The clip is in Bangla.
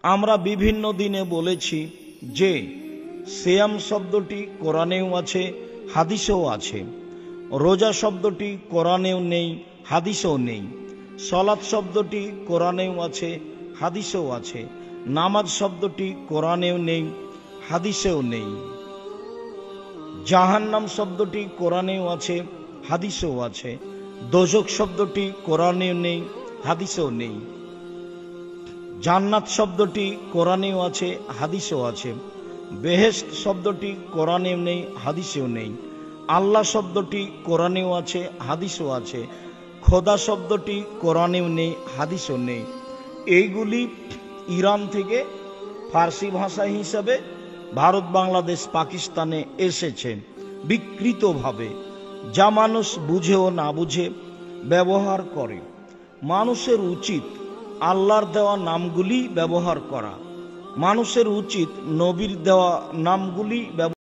আমরা বিভিন্ন দিনে বলেছি যে সিয়াম শব্দটি কোরআনেও আছে, হাদিসেও আছে। রোজা শব্দটি কোরআনেও নেই, হাদিসেও নেই। সালাত শব্দটি কোরআনেও আছে, হাদিসেও আছে। নামাজ শব্দটি কোরআনেও নেই, হাদিসেও নেই। জাহান্নাম শব্দটি কোরআনেও আছে, হাদিসেও আছে। দোজখ শব্দটি কোরআনেও নেই, হাদিসেও নেই। জান্নাত শব্দটি কোরআনেও আছে, হাদিসেও আছে। বেহেশত শব্দটি কোরআনেও নেই, হাদিসেও নেই। আল্লাহ শব্দটি কোরআনেও আছে, হাদিসেও আছে। খোদা শব্দটি কোরআনেও নেই, হাদিসেও নেই। এইগুলি ইরান থেকে ফার্সি ভাষা হিসাবে ভারত, বাংলাদেশ, পাকিস্তানে এসেছে বিকৃতভাবে, যা মানুষ বুঝেও না বুঝে ব্যবহার করে। মানুষের উচিত আল্লাহর দেওয়া নামগুলি ব্যবহার করা, মানুষের উচিত নবীর দেওয়া নামগুলি ব্যবহার